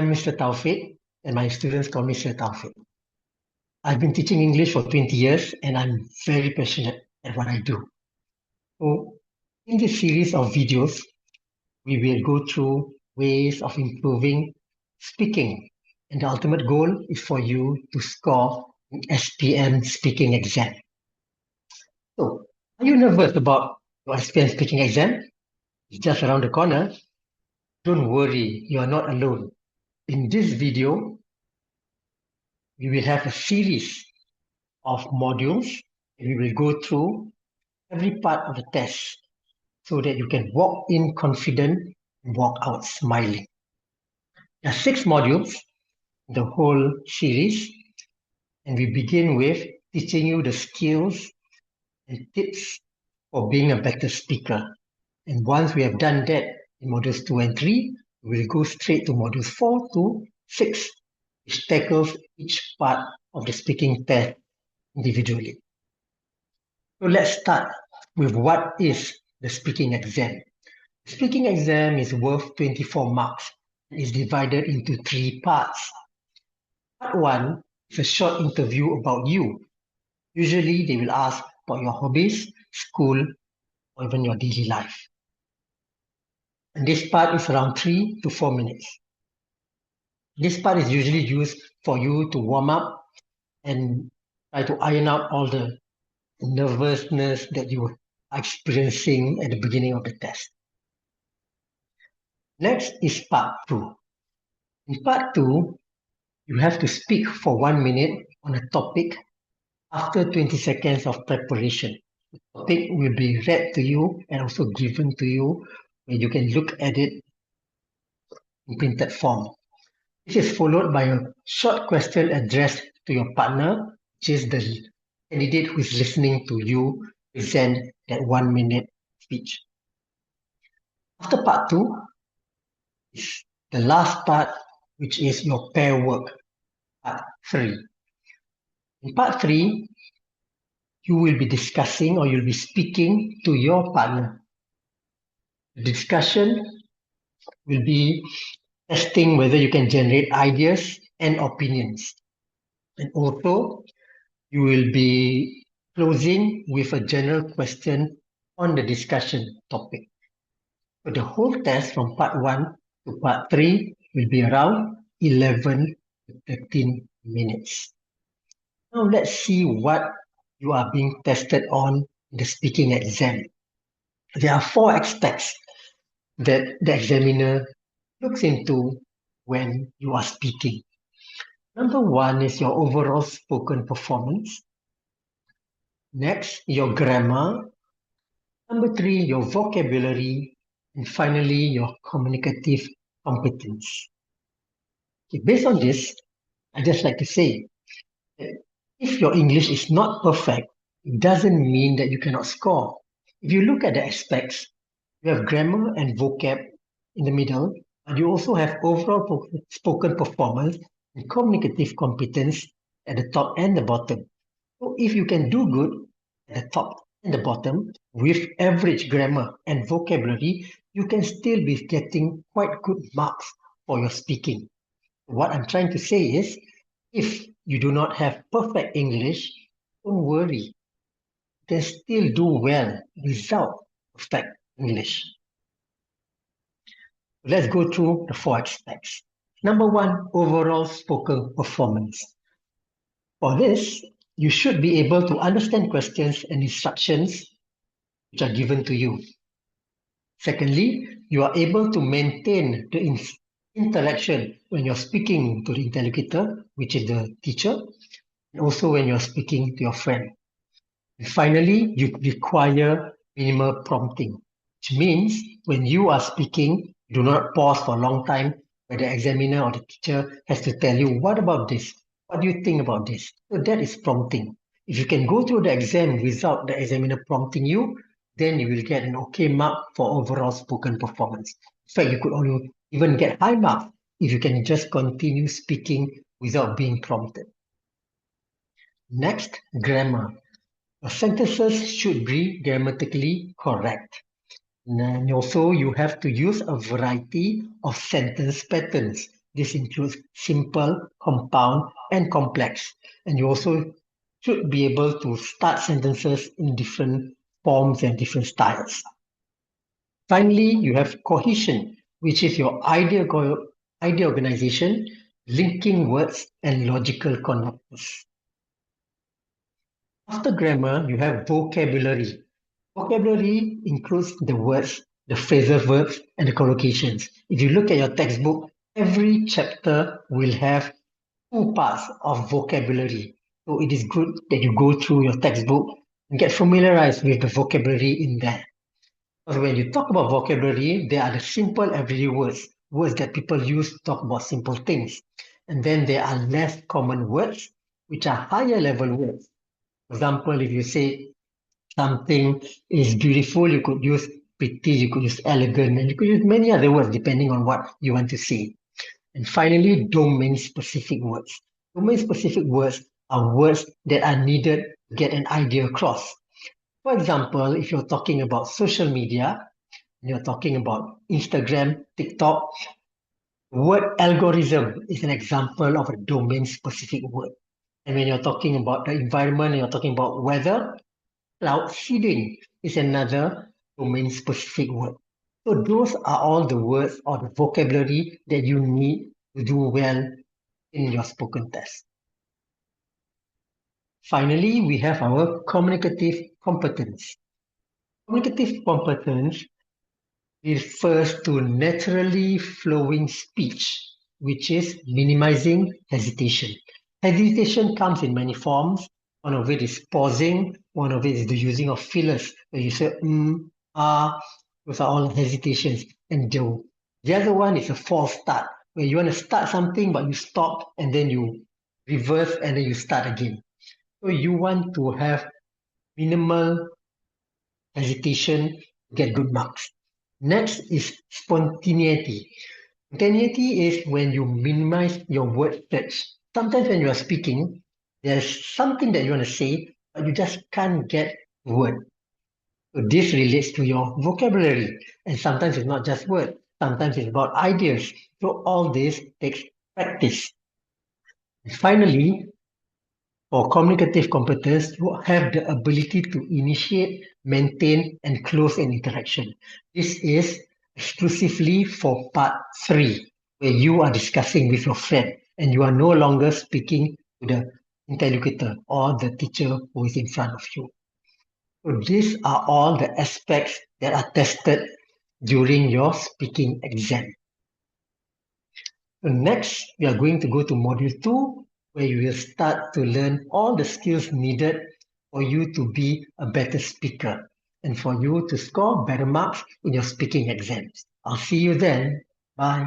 I'm Mr. Taufik, and my students call me Sir Taufik. I've been teaching English for 20 years, and I'm very passionate at what I do. So, in this series of videos, we will go through ways of improving speaking, and the ultimate goal is for you to score an SPM speaking exam. So, are you nervous about your SPM speaking exam? It's just around the corner. Don't worry, you are not alone. In this video, we will have a series of modules. We will go through every part of the test so that you can walk in confident and walk out smiling. There are 6 modules in the whole series, and we begin with teaching you the skills and tips for being a better speaker. And once we have done that in modules 2 and 3, we will go straight to modules 4 to 6, which tackles each part of the speaking test individually. So let's start with what is the speaking exam. The speaking exam is worth 24 marks and is divided into 3 parts. Part 1 is a short interview about you. Usually they will ask about your hobbies, school, or even your daily life. And this part is around 3 to 4 minutes. This part is usually used for you to warm up and try to iron out all the nervousness that you are experiencing at the beginning of the test. Next is part 2. In part 2, you have to speak for 1 minute on a topic after 20 seconds of preparation. The topic will be read to you and also given to you where you can look at it in printed form. This is followed by a short question addressed to your partner, which is the candidate who is listening to you present that 1 minute speech. After part 2 is the last part, which is your pair work, part 3. In part 3, you will be discussing or you'll be speaking to your partner. The discussion will be testing whether you can generate ideas and opinions. And also, you will be closing with a general question on the discussion topic. So the whole test from part 1 to part 3 will be around 11 to 13 minutes. Now let's see what you are being tested on in the speaking exam. There are 4 aspects that the examiner looks into when you are speaking. Number 1 is your overall spoken performance. Next, your grammar. Number 3, your vocabulary. And finally, your communicative competence. Okay, based on this, I just like to say that if your English is not perfect, it doesn't mean that you cannot score. If you look at the aspects, you have grammar and vocab in the middle, and you also have overall spoken performance and communicative competence at the top and the bottom. So if you can do good at the top and the bottom with average grammar and vocabulary, you can still be getting quite good marks for your speaking. What I'm trying to say is, if you do not have perfect English, don't worry. You can still do well without perfect English. Let's go through the 4 aspects. Number 1, overall spoken performance. For this, you should be able to understand questions and instructions which are given to you. Secondly, you are able to maintain the interaction when you're speaking to the interlocutor, which is the teacher, and also when you're speaking to your friend. And finally, you require minimal prompting, which means when you are speaking, you do not pause for a long time where the examiner or the teacher has to tell you, what about this? What do you think about this? So that is prompting. If you can go through the exam without the examiner prompting you, then you will get an okay mark for overall spoken performance. In fact, you could only even get high marks if you can just continue speaking without being prompted. Next, grammar. Your sentences should be grammatically correct. And also, you have to use a variety of sentence patterns This includes simple, compound, and complex. And you also should be able to start sentences in different forms and different styles. Finally, you have cohesion, which is your idea organization, linking words, and logical connectors. After grammar, you have vocabulary. Vocabulary includes the words, the phrasal verbs, and the collocations. If you look at your textbook, every chapter will have two parts of vocabulary. So it is good that you go through your textbook and get familiarized with the vocabulary in there. Because when you talk about vocabulary, there are the simple everyday words, words that people use to talk about simple things. And then there are less common words, which are higher level words. For example, if you say something is beautiful, you could use pretty, you could use elegant, and you could use many other words depending on what you want to say. And finally, domain-specific words. Domain-specific words are words that are needed to get an idea across. For example, if you're talking about social media, you're talking about Instagram, TikTok, the word algorithm is an example of a domain-specific word. And when you're talking about the environment, you're talking about weather, cloud seeding is another domain-specific word. So those are all the words or the vocabulary that you need to do well in your spoken test. Finally, we have our communicative competence. Communicative competence refers to naturally flowing speech, which is minimizing hesitation. Hesitation comes in many forms. One of it is pausing, one of it is the using of fillers, where you say, those are all hesitations. And the other one is a false start, where you want to start something, but you stop and then you reverse and then you start again. So you want to have minimal hesitation to get good marks. Next is spontaneity. Spontaneity is when you minimize your word search. Sometimes when you are speaking, there's something that you want to say, but you just can't get the word. So this relates to your vocabulary. And sometimes it's not just words. Sometimes it's about ideas. So all this takes practice. And finally, for communicative competence, you have the ability to initiate, maintain, and close an interaction. This is exclusively for part 3, where you are discussing with your friend and you are no longer speaking to the interlocutor or the teacher who is in front of you. So these are all the aspects that are tested during your speaking exam. So next, we are going to go to module 2, where you will start to learn all the skills needed for you to be a better speaker and for you to score better marks in your speaking exams. I'll see you then. Bye.